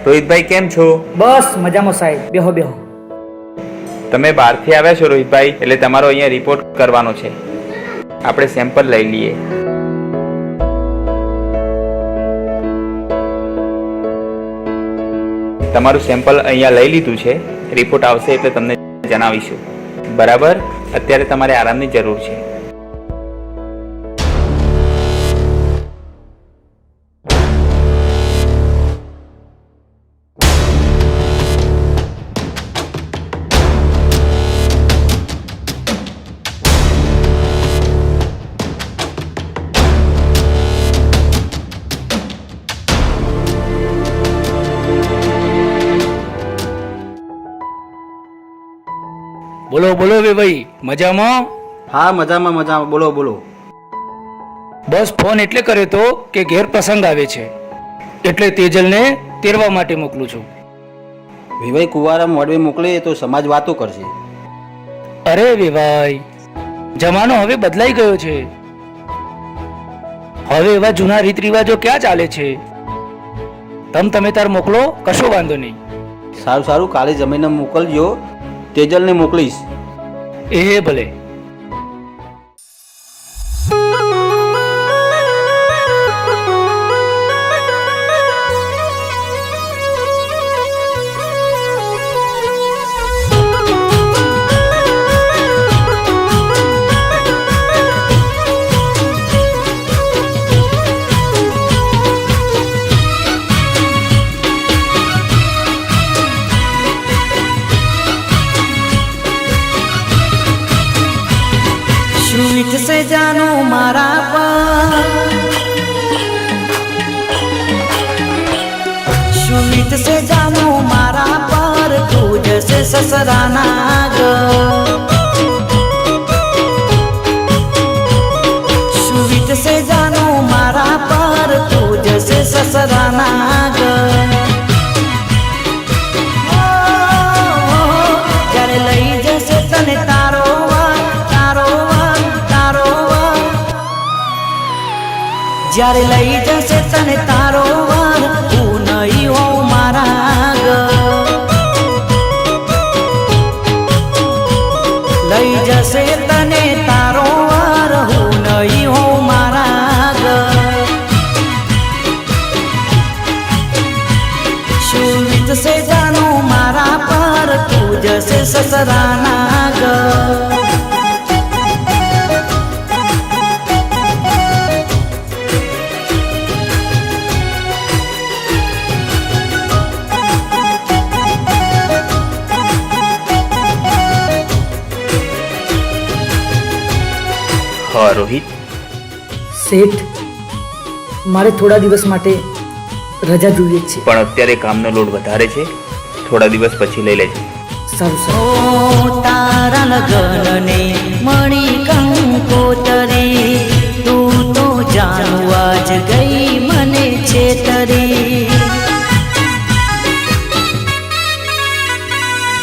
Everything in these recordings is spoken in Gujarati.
રોહિતભાઈ કેમ છો? બસ મજામાં સાહેબ, બેહો બેહો. તમે બહારથી આવ્યા છો રોહિતભાઈ, એટલે તમારો અહીંયા રિપોર્ટ કરવાનો છે. આપણે સેમ્પલ લઈ લઈએ. તમારું સેમ્પલ અહીંયા લઈ લીધું છે. રિપોર્ટ આવશે એટલે તમને જણાવીશું. બરાબર, અત્યારે તમારે આરામની જરૂર છે. બોલો બોલો ભાઈ, મજામાં? હા, મજામાં. બોલો બોલો. બસ ફોન એટલે કર્યો તો કે ઘેર પ્રસંગ આવે છે, એટલે તેજલને તેરવા માટે મોકલું છું. વિભાઈ કુંવારા મોડવે મોકલે તો સમાજ વાતો કરશે. અરે વિભાઈ, જમાનો હવે બદલાઈ ગયો છે. હવે એવા જૂના રીત રિવાજો ક્યાં ચાલે છે? તમે તાર મોકલો, કશો વાંધો નહીં. સારું, કાલે જમીને મોકલજો. તેજલને મોકલીશ. એ ભલે. स्वीट से जानो मारा पर, स्वीट से जानो मारा पर, तू जैसे ससराना गो. स्वीट से जानो मारा पर, तू जैसे ससराना गो. जरे लई जैसे तने तारो જ્યારે લઈ જશે તને તારો વાર, હું નહીં હોઉં મારા ઘર. લઈ જશે તને તારો વાર, હું નહીં હોઉં મારા ઘર. શું વીતશે જાનું મારા પર, તું જશે સસરાના ઘર. હા રોહિત, શેઠ, મારે થોડા દિવસ માટે રજા જોઈએ છે. પણ અત્યારે કામનો લોડ વધારે છે. થોડા દિવસ પછી લઈ લેજે. સારું. ઓ તારા લગનને મણી કંકોતરી, તું તો જાણવા જ ગઈ મને છેતરી.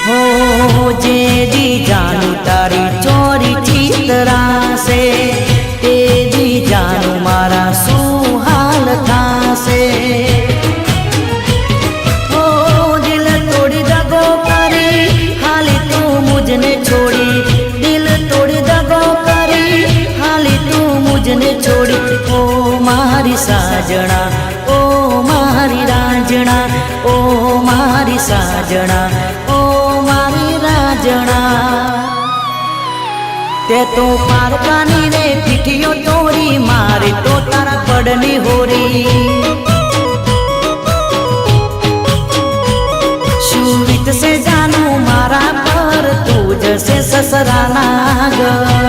હો જે દી જાણું તારી ચોરી ચિતરાશે, તે દી જાણું મારા શું હાલ થાશે. હો દિલ તોડી દગો કરી, હાલી તું મુજને છોડી. દિલ તોડી દગો કરી, હાલી તું મુજને છોડી. ઓ મારી સાજણા, ઓ મારી રાજણા, ઓ મારી સાજણા, ઓ મારી રાજણા. તે તો પારકાની રે પીઠીઓ તોડી, મારે તો તારા પડની હોરી. શું વીતશે જાનું મારા પર, તું જશે સસરાના ઘર.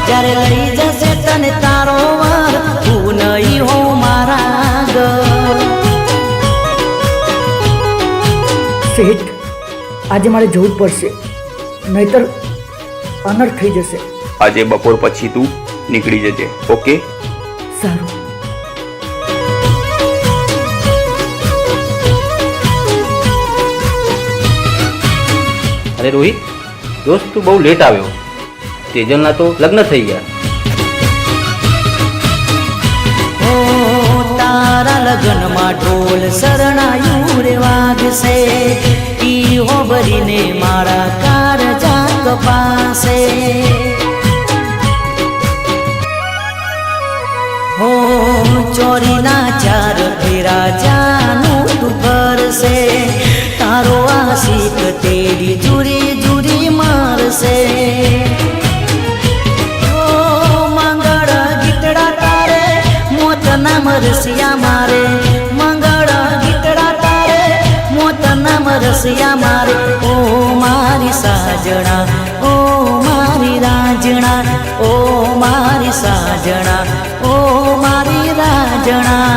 જ્યારે લઈ જશે તને તારો વાર, હું નહીં હોઉં મારા ઘર. શેઠ, આજે મારે જવું જ પડશે, નહીતર અનર્થ થઈ જશે. આજે બપોર પછી તું નીકળી જજે. ઓકે? સારું. અરે રોહિત, દોસ્ત તું બહુ લેટ આવ્યો. તેજલના તો લગ્ન થઈ ગયા. તારા લગનમાં ઢોલ શરણાયું રે વાગશે ઈ હોબરીને મારા કારજા કપાશે હો ચોરીના ચાર ફેરા જાનું તું ફરશે તારો આશિક તેરી જુરી જુરી મારશે ઓ મંગળ ગીતડા તારે મોતના મરસિયા મારે મંગળ ગીતડા તારે મોતના મરસિયા મારે ઓ મારી સાજણા ઓ મારી રાજણા ઓ મારી સાજણા ઓ મારી રાજણા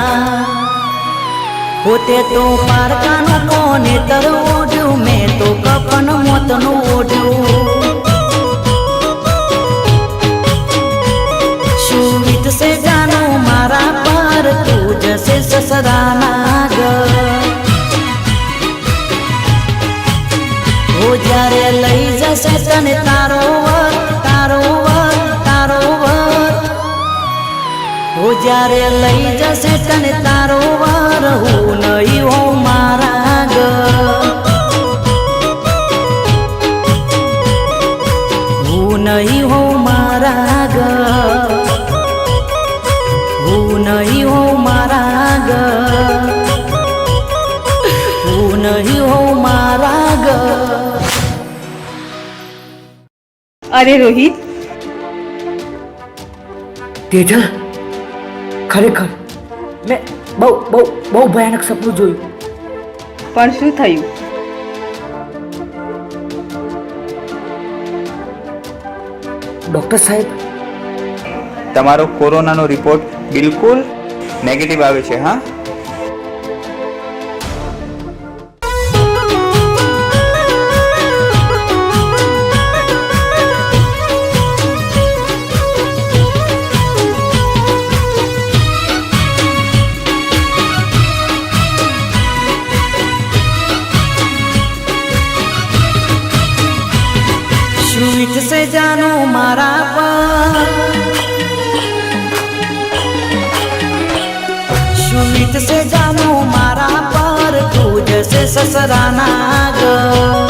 પોતે તો પારકાનું કોને તર ઓઢ્યું મેં તો કપન મોતનું ઓઢ્યું શું વીતશે જાનું મારા પર તું જશે સસરાના ઘર ઓ જ્યારે લઈ જશે તને તારો વર તારો વર તારો વર ઓ જ્યારે લઈ જશે તને તારો વાર હું નહીં હોઉં મારા ઘર હું નહીં હોઉં મારા ઘર હું નહીં હોઉં મારા ઘર હું નહીં હોઉં મારા ઘર અરે રોહિત, તેજલ ખરેખર મેં બહુ બહુ બહુ ભયાનક સપનું જોયું. પણ શું થયું? ડૉક્ટર સાહેબ, તમારો કોરોનાનો રિપોર્ટ બિલકુલ નેગેટિવ આવે છે. હા, स्वीट से जानो मारा पर स्वीट से जानो मारा पर तू जैसे ससराना घर